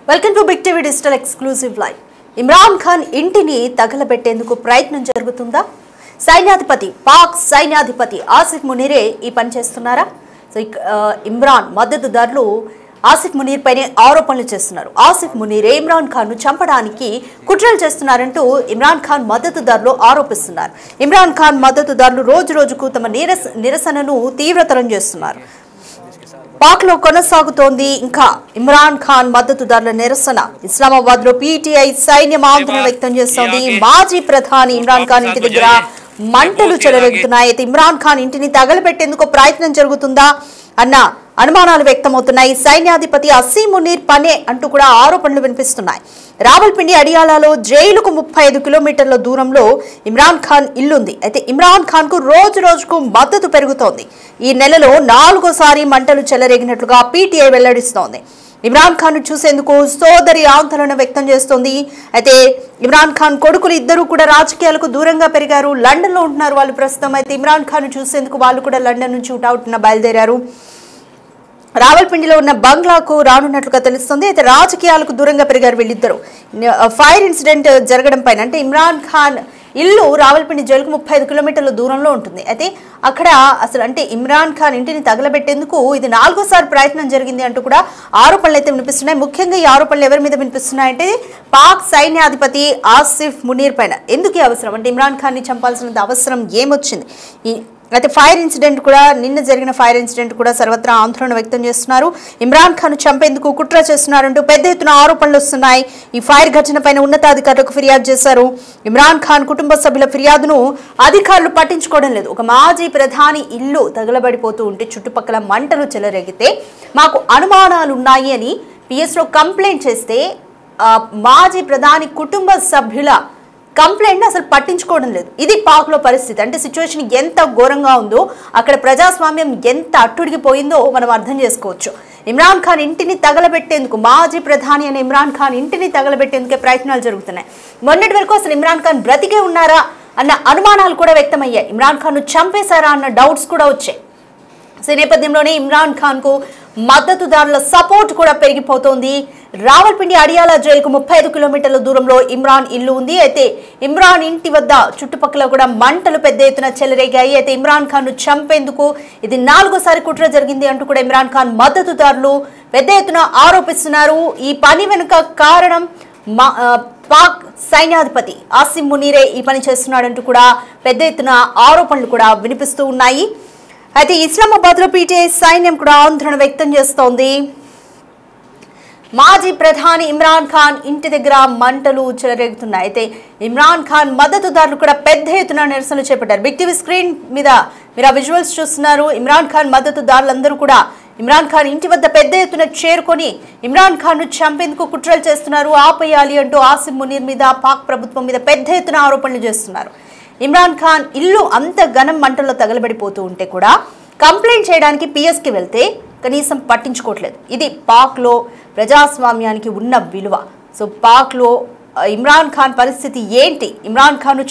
Welcome to big TV digital exclusive live. Imran Khan ఇంటిని తగలబెట్టేందుకు ప్రయత్నం జరుగుతుందా? పాక్ సైన్యాధిపతి ఆసిఫ్ మునీరే ఈ పని చేస్తున్నారా? సో ఇమ్రాన్ మద్దతుదారులు ఆసిఫ్ మునీర్ పైనే ఆరోపణలు చేస్తున్నారు. ఆసిఫ్ మునీరే ఇమ్రాన్ ఖాన్ ను చంపడానికి కుట్రలు చేస్తున్నారంటూ ఇమ్రాన్ ఖాన్ మద్దతుదారులు ఆరోపిస్తున్నారు. ఇమ్రాన్ ఖాన్ మద్దతుదారులు రోజు రోజుకు తమ నిరసనను తీవ్రతరం చేస్తున్నారు. పాక్ లో కొనసాగుతోంది ఇంకా ఇమ్రాన్ ఖాన్ మద్దతుదారుల నిరసన. ఇస్లామాబాద్ లో పీటీఐ సైన్యం ఆందోళన వ్యక్తం చేస్తోంది. మాజీ ప్రధాని ఇమ్రాన్ ఖాన్ ఇంటి దగ్గర మంటలు చెలరేగుతున్నాయి. అయితే ఇమ్రాన్ ఖాన్ ఇంటిని తగలబెట్టేందుకు ప్రయత్నం జరుగుతుందా అన్న అనుమానాలు వ్యక్తమవుతున్నాయి. సైన్యాధిపతి అసీం మునీర్ పనే అంటూ కూడా ఆరోపణలు వినిపిస్తున్నాయి. రావల్పిండి అడియాలాలో జైలుకు 35 కిలోమీటర్ల దూరంలో ఇమ్రాన్ ఖాన్ ఇల్లుంది. అయితే ఇమ్రాన్ ఖాన్ కు రోజు రోజుకు మద్దతు పెరుగుతోంది. ఈ నెలలో 4వసారి మంటలు చెలరేగినట్లుగా పీటీఐ వెల్లడిస్తోంది. ఇమ్రాన్ ఖాన్ ను చూసేందుకు సోదరి ఆందోళన వ్యక్తం చేస్తోంది. అయితే ఇమ్రాన్ ఖాన్ కొడుకులు ఇద్దరు కూడా రాజకీయాలకు దూరంగా పెరిగారు. లండన్ లో ఉంటున్నారు వాళ్ళు ప్రస్తుతం. అయితే ఇమ్రాన్ ఖాన్ ను చూసేందుకు వాళ్ళు కూడా లండన్ నుంచి అవుట్న బయలుదేరారు. రావల్పిండిలో ఉన్న బంగ్లాకు రానున్నట్లుగా తెలుస్తుంది. అయితే రాజకీయాలకు దూరంగా పెరిగారు వీళ్ళిద్దరు. ఫైర్ ఇన్సిడెంట్ జరగడం పైన అంటే ఇమ్రాన్ ఖాన్ ఇల్లు రావల్పిండి జైలుకు 35 కిలోమీటర్ల దూరంలో ఉంటుంది. అయితే అక్కడ అసలు అంటే ఇమ్రాన్ ఖాన్ ఇంటిని తగలబెట్టేందుకు ఇది 4వసారి ప్రయత్నం జరిగింది అంటూ కూడా ఆరోపణలు అయితే వినిపిస్తున్నాయి. ముఖ్యంగా ఈ ఆరోపణలు ఎవరి మీద వినిపిస్తున్నాయంటే పాక్ సైన్యాధిపతి ఆసిఫ్ మునీర్ పైన. ఎందుకు అవసరం అంటే ఇమ్రాన్ ఖాన్ ని చంపాల్సినంత అవసరం ఏమొచ్చింది? అయితే ఫైర్ ఇన్సిడెంట్ కూడా నిన్న జరిగిన ఫైర్ ఇన్సిడెంట్ కూడా సర్వత్రా ఆందోళన వ్యక్తం చేస్తున్నారు. ఇమ్రాన్ ఖాన్ చంపేందుకు కుట్ర చేస్తున్నారంటూ పెద్ద ఎత్తున ఆరోపణలు వస్తున్నాయి. ఈ ఫైర్ ఘటనపైన ఉన్నతాధికారులకు ఫిర్యాదు చేశారు. ఇమ్రాన్ ఖాన్ కుటుంబ సభ్యుల ఫిర్యాదును అధికారులు పట్టించుకోవడం లేదు. ఒక మాజీ ప్రధాని ఇల్లు తగలబడిపోతూ ఉంటే చుట్టుపక్కల మంటలు చెలరేగితే మాకు అనుమానాలున్నాయి అని పిఎస్లో కంప్లైంట్ చేస్తే మాజీ ప్రధాని కుటుంబ సభ్యుల కంప్లైంట్ అసలు పట్టించుకోవడం లేదు. ఇది పాక్ లో పరిస్థితి. అంటే సిచ్యువేషన్ ఎంత ఘోరంగా ఉందో, అక్కడ ప్రజాస్వామ్యం ఎంత అట్టుడిగిపోయిందో మనం అర్థం చేసుకోవచ్చు. ఇమ్రాన్ ఖాన్ ఇంటిని తగలబెట్టేందుకు, మాజీ ప్రధాని అయిన ఇమ్రాన్ ఖాన్ ఇంటిని తగలబెట్టేందుకే ప్రయత్నాలు జరుగుతున్నాయి. మొన్నటి వరకు అసలు ఇమ్రాన్ ఖాన్ బ్రతికే ఉన్నారా అన్న అనుమానాలు కూడా వ్యక్తమయ్యాయి. ఇమ్రాన్ ఖాన్ ను చంపేశారా అన్న డౌట్స్ కూడా వచ్చాయి. సో ఈ నేపథ్యంలోనే ఇమ్రాన్ ఖాన్ కు మద్దతుదారుల సపోర్ట్ కూడా పెరిగిపోతోంది. రావల్పిండి అడియాలా జైలుకు 35 కిలోమీటర్ల దూరంలో ఇమ్రాన్ ఇల్లు ఉంది. అయితే ఇమ్రాన్ ఇంటి వద్ద చుట్టుపక్కల కూడా మంటలు పెద్ద ఎత్తున చెలరేగాయి. అయితే ఇమ్రాన్ ఖాన్ ను చంపేందుకు ఇది 4వసారి కుట్ర జరిగింది అంటూ కూడా ఇమ్రాన్ ఖాన్ మద్దతుదారులు పెద్ద ఎత్తున ఆరోపిస్తున్నారు. ఈ పని వెనుక కారణం పాక్ సైన్యాధిపతి ఆసిమ్ మునీరే ఈ పని చేస్తున్నాడంటూ కూడా పెద్ద ఎత్తున ఆరోపణలు కూడా వినిపిస్తూ ఉన్నాయి. అయితే ఇస్లామాబాద్ లో పీటీఐ సైన్యం కూడా ఆందోళన వ్యక్తం చేస్తోంది. మాజీ ప్రధాని ఇమ్రాన్ ఖాన్ ఇంటి దగ్గర మంటలు చెలరేగుతున్నాయి. అయితే ఇమ్రాన్ ఖాన్ మద్దతుదారులు కూడా పెద్ద ఎత్తున నిరసనలు చేపట్టారు. బిగ్ టీవీ స్క్రీన్ మీద మీరు ఆ విజువల్స్ చూస్తున్నారు. ఇమ్రాన్ ఖాన్ మద్దతుదారులందరూ కూడా ఇమ్రాన్ ఖాన్ ఇంటి వద్ద పెద్ద ఎత్తున చేరుకొని ఇమ్రాన్ ఖాన్ ను చంపేందుకు కుట్రలు చేస్తున్నారు, ఆపేయాలి అంటూ ఆసిమ్ మునీర్ మీద, పాక్ ప్రభుత్వం మీద పెద్ద ఎత్తున ఆరోపణలు చేస్తున్నారు. ఇమ్రాన్ ఖాన్ ఇల్లు అంత ఘనం మంటల్లో తగలబడిపోతూ ఉంటే కూడా కంప్లైంట్ చేయడానికి పిఎస్కి వెళ్తే కనీసం పట్టించుకోవట్లేదు. ఇది పాక్లో ప్రజాస్వామ్యానికి ఉన్న విలువ. సో పాక్లో ఇమ్రాన్ ఖాన్ పరిస్థితి ఏంటి? ఇమ్రాన్ ఖాన్ ను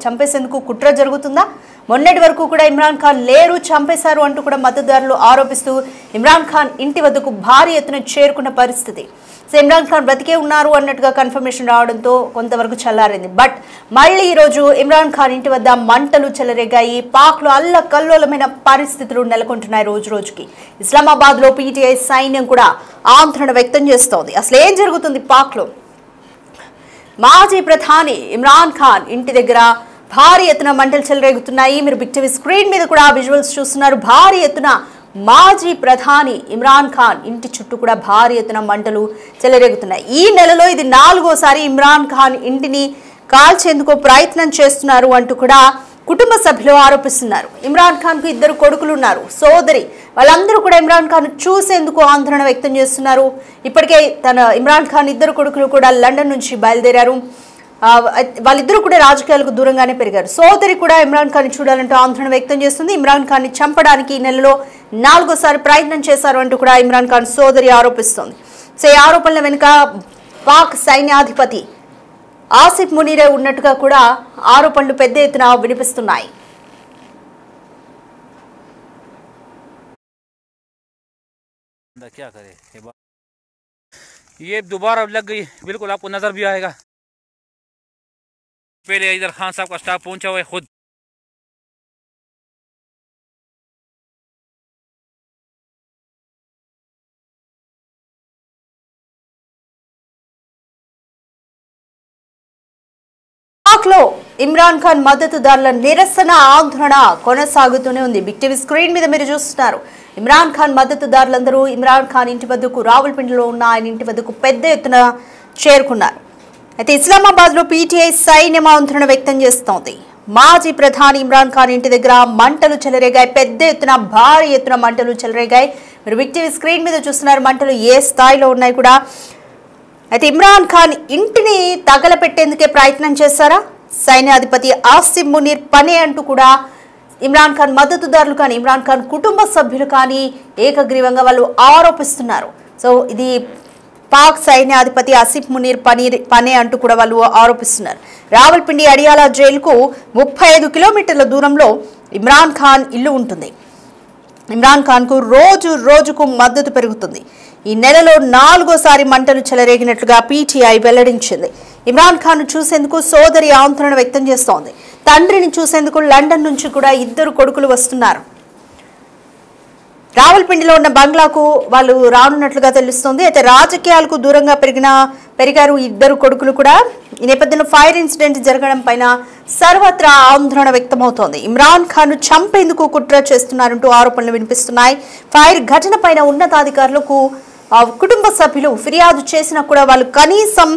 చంపేసేందుకు కుట్ర జరుగుతుందా? మొన్నటి వరకు కూడా ఇమ్రాన్ ఖాన్ లేరు, చంపేశారు అంటూ కూడా మద్దతుదారులు ఆరోపిస్తూ ఇమ్రాన్ ఖాన్ ఇంటి వద్దకు భారీ ఎత్తున చేరుకున్న పరిస్థితి. సో ఇమ్రాన్ ఖాన్ బ్రతికే ఉన్నారు అన్నట్టుగా కన్ఫర్మేషన్ రావడంతో కొంతవరకు చల్లారింది. బట్ మళ్ళీ ఈరోజు ఇమ్రాన్ ఖాన్ ఇంటి వద్ద మంటలు చెలరేగాయి. పాక్లో అల్లకల్లోలమైన పరిస్థితులు నెలకొంటున్నాయి రోజు రోజుకి. ఇస్లామాబాద్ లో పీటీఐ సైన్యం కూడా ఆందోళన వ్యక్తం చేస్తోంది. అసలు ఏం జరుగుతుంది పాక్లో? మాజీ ప్రధాని ఇమ్రాన్ ఖాన్ ఇంటి దగ్గర భారీ ఎత్తున మంటలు చెలరేగుతున్నాయి. మీరు బిగ్ టీవీ స్క్రీన్ మీద కూడా విజువల్స్ చూస్తున్నారు. భారీ ఎత్తున మాజీ ప్రధాని ఇమ్రాన్ ఖాన్ ఇంటి చుట్టూ కూడా భారీ ఎత్తున మంటలు చెలరేగుతున్నాయి. ఈ నెలలో ఇది 4వసారి ఇమ్రాన్ ఖాన్ ఇంటిని కాల్చేందుకు ప్రయత్నం చేస్తున్నారు అంటూ కూడా కుటుంబ సభ్యులు ఆరోపిస్తున్నారు. ఇమ్రాన్ ఖాన్ కు 2 కొడుకులు ఉన్నారు, సోదరి. వాళ్ళందరూ కూడా ఇమ్రాన్ ఖాన్ చూసేందుకు ఆందోళన వ్యక్తం చేస్తున్నారు. ఇప్పటికే ఇమ్రాన్ ఖాన్ 2 కొడుకులు కూడా లండన్ నుంచి బయలుదేరారు. వాళ్ళిద్దరూ కూడా రాజకీయాలకు దూరంగానే పెరిగారు. సోదరి కూడా ఇమ్రాన్ ఖాన్ చూడాలంటూ ఆందోళన వ్యక్తం చేస్తుంది. ఇమ్రాన్ ఖాన్ ని చంపడానికి ఈ నెలలో 4వసారి ప్రయత్నం చేశారు అంటూ కూడా ఇమ్రాన్ ఖాన్ సోదరి ఆరోపిస్తోంది. సో ఈ ఆరోపణల వెనుక పాక్ సైన్యాధిపతి ఆసిఫ్ మునీరే ఉన్నట్టుగా కూడా ఆరోపణలు పెద్ద ఎత్తున వినిపిస్తున్నాయి. ये दोबारा लग गई, बिल्कुल आपको नजर भी आएगा। पहले इधर खान साहब का स्टाफ पहुंचा हुआ है खुद। పాక్లో ఇమ్రాన్ ఖాన్ మద్దతుదారుల నిరసన ఆందోళన కొనసాగుతూనే ఉంది. బిగ్ టీవీ స్క్రీన్ మీద మీరు చూస్తున్నారు. ఇమ్రాన్ ఖాన్ మద్దతుదారులందరూ ఇమ్రాన్ ఖాన్ ఇంటి వద్దకు, రావులపిండిలో ఉన్న ఆయన ఇంటి వద్దకు పెద్ద ఎత్తున చేరుకున్నారు. అయితే ఇస్లామాబాద్లో పీటీఐ సైన్యం ఆందోళన వ్యక్తం చేస్తోంది. మాజీ ప్రధాని ఇమ్రాన్ ఖాన్ ఇంటి దగ్గర మంటలు చెలరేగాయి. పెద్ద ఎత్తున, భారీ ఎత్తున మంటలు చెలరేగాయి. మీరు బిగ్ టీవీ స్క్రీన్ మీద చూస్తున్నారు. మంటలు ఏ స్థాయిలో ఉన్నాయి కూడా. అయితే ఇమ్రాన్ ఖాన్ ఇంటిని తగలపెట్టేందుకే ప్రయత్నం చేశారా? సైన్యాధిపతి ఆసిఫ్ మునీర్ పనే అంటూ కూడా ఇమ్రాన్ ఖాన్ మద్దతుదారులు కానీ, ఇమ్రాన్ ఖాన్ కుటుంబ సభ్యులు కానీ ఏకగ్రీవంగా వాళ్ళు ఆరోపిస్తున్నారు. సో ఇది పాక్ సైన్యాధిపతి ఆసిఫ్ మునీర్ పనే అంటూ కూడా వాళ్ళు ఆరోపిస్తున్నారు. రావల్పిండి అడియాల జైలుకు 35 కిలోమీటర్ల దూరంలో ఇమ్రాన్ ఖాన్ ఇల్లు ఉంటుంది. ఇమ్రాన్ ఖాన్కు రోజు రోజుకు మద్దతు పెరుగుతుంది. ఈ నెలలో 4వసారి మంటలు చెలరేగినట్లుగా పీటీఐ వెల్లడించింది. ఇమ్రాన్ ఖాన్ చూసేందుకు సోదరి ఆందోళన వ్యక్తం చేస్తోంది. తండ్రిని చూసేందుకు లండన్ నుంచి కూడా 2 కొడుకులు వస్తున్నారు. రావల్పిండిలో ఉన్న బంగ్లాకు వాళ్ళు రానున్నట్లుగా తెలుస్తోంది. అయితే రాజకీయాలకు దూరంగా పెరిగారు 2 కొడుకులు కూడా. ఈ నేపథ్యంలో ఫైర్ ఇన్సిడెంట్ జరగడం పైన సర్వత్రా ఆందోళన వ్యక్తమవుతోంది. ఇమ్రాన్ ఖాన్ చంపేందుకు కుట్ర చేస్తున్నారంటూ ఆరోపణలు వినిపిస్తున్నాయి. ఫైర్ ఘటన పైన ఉన్నతాధికారులకు కుటుంబ సభ్యులు ఫిర్యాదు చేసినా కూడా వాళ్ళు కనీసం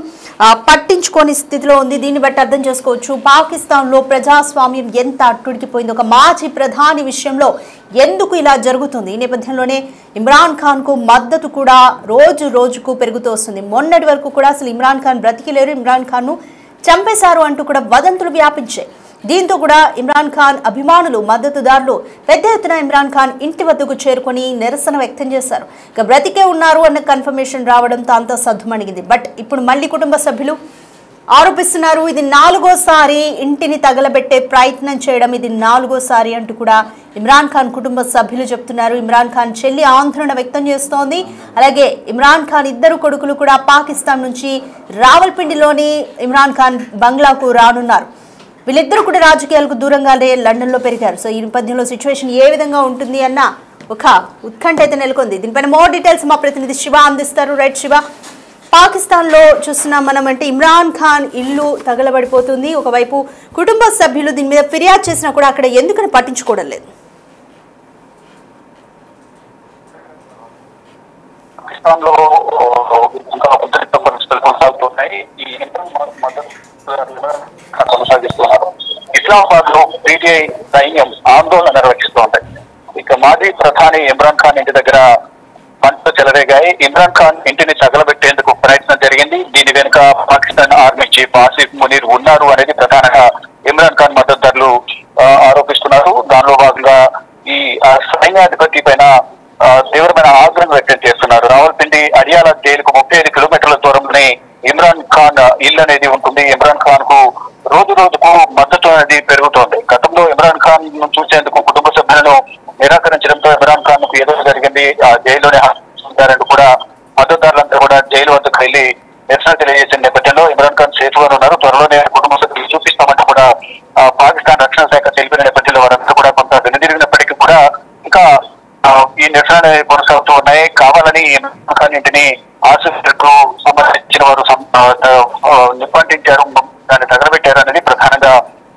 పట్టించుకోని స్థితిలో ఉంది. దీన్ని బట్టి అర్థం చేసుకోవచ్చు పాకిస్తాన్లో ప్రజాస్వామ్యం ఎంత అట్టుడికిపోయింది. ఒక మాజీ ప్రధాని విషయంలో ఎందుకు ఇలా జరుగుతుంది? ఈ నేపథ్యంలోనే ఇమ్రాన్ ఖాన్కు మద్దతు కూడా రోజు రోజుకు పెరుగుతూ వస్తుంది. మొన్నటి వరకు కూడా అసలు ఇమ్రాన్ ఖాన్ బ్రతికిలేరు, ఇమ్రాన్ ఖాన్ను చంపేశారు అంటూ కూడా వదంతులు వ్యాపించాయి. దీంతో కూడా ఇమ్రాన్ ఖాన్ అభిమానులు, మద్దతుదారులు పెద్ద ఎత్తున ఇమ్రాన్ ఖాన్ ఇంటి వద్దకు చేరుకొని నిరసన వ్యక్తం చేశారు. ఇక బ్రతికే ఉన్నారు అన్న కన్ఫర్మేషన్ రావడంతో అంతా సద్దుమణిగింది. బట్ ఇప్పుడు మళ్ళీ కుటుంబ సభ్యులు ఆరోపిస్తున్నారు ఇది 4వసారి ఇంటిని తగలబెట్టే ప్రయత్నం చేయడం, ఇది 4వసారి అంటూ కూడా ఇమ్రాన్ ఖాన్ కుటుంబ సభ్యులు చెప్తున్నారు. ఇమ్రాన్ ఖాన్ చెల్లి ఆందోళన వ్యక్తం చేస్తోంది. అలాగే ఇమ్రాన్ ఖాన్ 2 కొడుకులు కూడా పాకిస్తాన్ నుంచి రావల్పిండిలోని ఇమ్రాన్ ఖాన్ బంగ్లాకు రానున్నారు. వీళ్ళిద్దరూ కూడా రాజకీయాలకు దూరంగానే లండన్లో పెరిగారు. సో ఈ నేపథ్యంలో సిచ్యువేషన్ ఏ విధంగా ఉంటుంది అన్న ఒక ఉత్కంఠ అయితే నెలకొంది. దీనిపైన మోర్ డీటెయిల్స్ మా ప్రతినిధి శివ అందిస్తారు. రైట్ శివ, పాకిస్తాన్లో చూస్తున్నాం మనం అంటే ఇమ్రాన్ ఖాన్ ఇల్లు తగలబడిపోతుంది. ఒకవైపు కుటుంబ సభ్యులు దీని మీద ఫిర్యాదు చేసినా కూడా అక్కడ ఎందుకని పట్టించుకోవడం లేదు? పాకిస్తాన్లో ఇంకా ఉద్రిక్త పరిస్థితులు కొనసాగుతున్నాయి. ఈ కొనసాగిస్తున్నారు. ఇస్లామాబాద్ లో పీటీఐ సైన్యం ఆందోళన నిర్వహిస్తోంది. ఇక మాజీ ప్రధాని ఇమ్రాన్ ఖాన్ ఇంటి దగ్గర మంటలు చెలరేగాయి. ఇమ్రాన్ ఖాన్ ఇంటిని తగలబెట్టేందుకు ప్రయత్నం జరిగింది. దీని వెనుక పాకిస్తాన్ ఆర్మీ చీఫ్ ఆసిఫ్ మునీర్ ఉన్నారు అనేది ప్రధానంగా ఇమ్రాన్ ఖాన్ మద్దతుదారులు ఆరోపిస్తున్నారు. దానిలో భాగంగా ఈ సైన్యాధిపతి పైన తీవ్రమైన ఆగ్రహం వ్యక్తం చేస్తున్నారు. రావల్పిండి అడియాల జైలుకు 35 కిలోమీటర్ల దూరంలోనే ఇమ్రాన్ ఖాన్ ఇల్లు అనేది ఉంటుంది. ఇమ్రాన్ ఖాన్ కు రోజు రోజుకు మద్దతు అనేది పెరుగుతోంది. గతంలో ఇమ్రాన్ ఖాన్ ను చూసేందుకు కుటుంబ సభ్యులను నిరాకరించడంతో ఇమ్రాన్ ఖాన్ కు ఏదో జరిగింది, ఆ జైల్లోనే ఉంటారంటూ కూడా మద్దతుదారులంతా కూడా జైలు వద్దకు వెళ్లి నిరసన తెలియజేసిన నేపథ్యంలో ఇమ్రాన్ ఖాన్ సేఫ్ గా ఉన్నారు, త్వరలోనే కుటుంబ సభ్యులు చూపిస్తామంటూ కూడా పాకిస్తాన్ రక్షణ శాఖ తెలిపిన నేపథ్యంలో వారంతా కూడా కొంత వెనుదిరిగినప్పటికీ కూడా ఇంకా ఈ నిరసన కొనసాగుతూ ఉన్నాయి. కావాలని ఇమ్రాన్ ఖాన్ ఇంటిని ఆసుపత్రికి సంబంధించిన వారు నిప్పంటించారు, దాన్ని తగలబెట్టారు అనేది ప్రధానంగా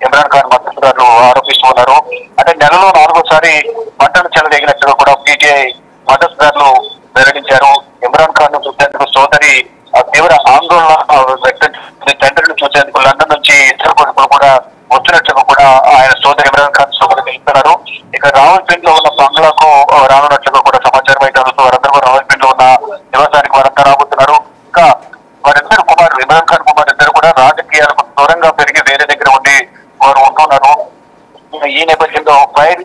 ఇమ్రాన్ ఖాన్ మద్దతుదారులు ఆరోపిస్తూ ఉన్నారు. అంటే నెలలో 4వసారి మంటలు చెలరేగినట్టుగా కూడా పీటీఐ మద్దతుదారులు వెల్లడించారు. ఇమ్రాన్ ఖాన్ ను చూసేందుకు సోదరి తీవ్ర ఆందోళన వ్యక్తం చేసింది. తండ్రిని చూసేందుకు లండన్ నుంచి 2 కొడుకులు కూడా వచ్చినట్లుగా కూడా ఆయన సోదరి ఇమ్రాన్ ఖాన్ సోదరు తెలుపుతున్నారు. ఇక రావల్పిండిలో ఉన్న బంగ్లాకు రానున్నట్లుగా కూడా సమాచారం అయితే అందుతూ వారందరూ రావల్పిండిలో ఉన్న నివాసానికి వారంతా రాబోతున్నారు. ఇంకా వారిద్దరు కుమారులు, ఇమ్రాన్ ఖాన్ కుమారు ఇద్దరు కూడా రాజకీయాలకు దూరంగా పెరిగి వేరే దగ్గర ఉండి వారు ఉంటున్నారు. ఈ నేపథ్యంలో ఫైర్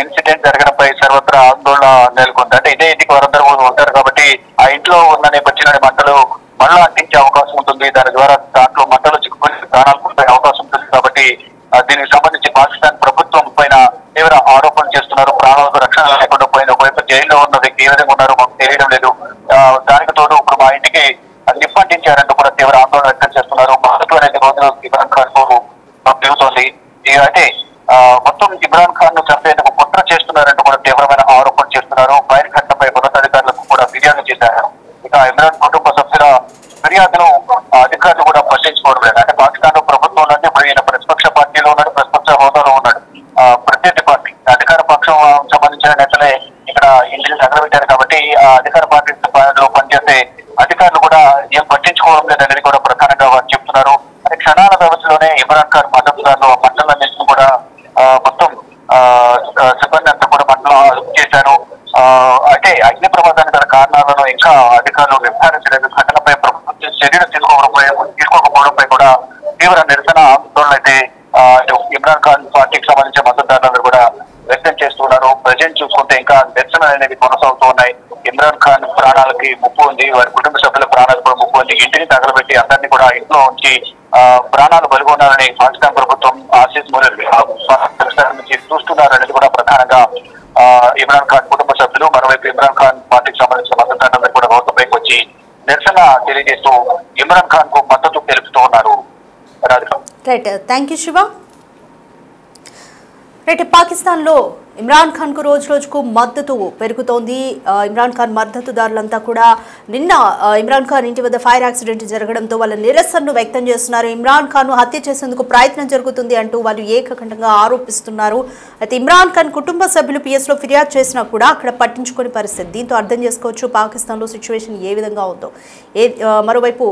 ఇన్సిడెంట్ జరగడంపై సర్వత్రా ఆందోళన నెలకొంది. అంటే ఇదే ఇంటికి వారందరూ ఉంటారు కాబట్టి ఆ ఇంట్లో ఉన్న నేపథ్యంలోని మంటలు మళ్ళా అంటించే అవకాశం ఉంటుంది. దాని ద్వారా దాంట్లో మంటలు చిక్కుకొని ప్రాణాలు కోల్పోయే అవకాశం ఉంటుంది. కాబట్టి దీనికి సంబంధించి పాకిస్తాన్ ప్రభుత్వం పైన తీవ్ర ఆరోపణలు చేస్తున్నారు. ప్రాణాలకు రక్షణ లేకుండా పోయిన ఒకవైపు జైల్లో ఉన్న వ్యక్తి ఏ విధంగా ఉన్నారో మాకు తెలియడం లేదు. దానికి తోడు ఇప్పుడు మా ఇంటికి నిప్పంటించారంటూ కూడా తీవ్ర ఆందోళన వ్యక్తం చేస్తున్నారు. మద్దతు అనేది రోజు ఇమ్రాన్ ఖాన్ కు పెరుగుతోంది. అంటే మొత్తం ఇమ్రాన్ ఖాన్ ను చంపేందుకు కుట్ర చేస్తున్నారంటూ కూడా తీవ్రమైన ఆరోపణలు చేస్తున్నారు. ఫైర్ ఘటనపై ఉన్నతాధికారులకు కూడా ఫిర్యాదు చేశారు. ఇక ఇమ్రాన్ కుటుంబ సభ్యుల ఫిర్యాదును అధికారులు కూడా పట్టించుకోవడం లేదు. అంటే పాకిస్తాన్ ప్రభుత్వంలోనే ఈయన ప్రతిపక్ష పార్టీలో ఉన్నాడు, ప్రతిపక్ష హోదాలో ఉన్నాడు. ప్రత్యర్థి పార్టీ అధికార పక్షం సంబంధించిన నేతలే ఇక్కడ ఇంటిని తగలబెట్టారు కాబట్టి ఆ అధికార పార్టీలో పనిచేసే అధికారులు కూడా ఏం పట్టించుకోవడం లేదనేది కూడా ప్రధానంగా వారు చెప్తున్నారు. అంటే క్షణాల వ్యవస్థలోనే ఇమ్రాన్ ఖాన్ మద్దతుదారులు మంటలన్నింటినీ కూడా మొత్తం సిబ్బంది అంతా కూడా మంటలు అదుపు చేశారు. అంటే అగ్ని ప్రమాదానికి గల కారణాలను ఇంకా అధికారులు నిర్ధారించలేదు. ఘటనపై ప్రభుత్వం చర్యలు తీసుకోకపోవడంపై కూడా తీవ్ర నిరసన ఆందోళన అయితే ఇమ్రాన్ ఖాన్ పార్టీకి సంబంధించిన మద్దతుదారులందరూ కూడా వ్యక్తం చేస్తున్నారు. ప్రజెంట్ చూసుకుంటే ఇంకా నిరసన అనేది కొనసాగుతూ ఉన్నాయి. ఇమ్రాన్ ఖాన్ ప్రాణాలకి ముప్పు ఉంది, వారి కుటుంబ సభ్యుల ప్రాణాలకు కూడా ముప్పు ఉంది. ఇంటిని తగలబెట్టి అందరినీ కూడా ఇంట్లో ఉంచి ప్రాణాలు బలిగొన్నారని పాకిస్తాన్ ప్రభుత్వం ఆసిఫ్ మునీర్ నుంచి చూస్తున్నారనేది కూడా ప్రధానంగా ఇమ్రాన్ ఖాన్ కుటుంబ సభ్యులు, మరోవైపు ఇమ్రాన్ ఖాన్ పార్టీకి సంబంధించిన మద్దతుదారులందరూ కూడా రోడ్లపైకి వచ్చి నిరసన తెలియజేస్తూ ఇమ్రాన్ ఖాన్ కు మద్దతు తెలుపుతూ ఉన్నారు. Right, thank you Shiva. Right, పాకిస్తాన్లో ఇమ్రాన్ ఖాన్కు రోజు రోజుకు మద్దతు పెరుగుతోంది. ఇమ్రాన్ ఖాన్ మద్దతుదారులంతా కూడా నిన్న ఇమ్రాన్ ఖాన్ ఇంటి వద్ద ఫైర్ యాక్సిడెంట్ జరగడంతో వాళ్ళ నిరసనను వ్యక్తం చేస్తున్నారు. ఇమ్రాన్ ఖాన్ను హత్య చేసేందుకు ప్రయత్నం జరుగుతుంది అంటూ వాళ్ళు ఏకకంఠంగా ఆరోపిస్తున్నారు. అయితే ఇమ్రాన్ ఖాన్ కుటుంబ సభ్యులు పిఎస్లో ఫిర్యాదు చేసినా కూడా అక్కడ పట్టించుకునే పరిస్థితి. దీంతో అర్థం చేసుకోవచ్చు పాకిస్తాన్లో సిచ్యువేషన్ ఏ విధంగా ఉందో. మరోవైపు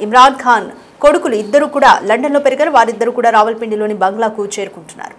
ఇమ్రాన్ ఖాన్ కొడుకులు ఇద్దరు కూడా లండన్లో పెరిగారు. వారిద్దరు కూడా రావల్పిండిలోని బంగ్లాకు చేరుకుంటున్నారు.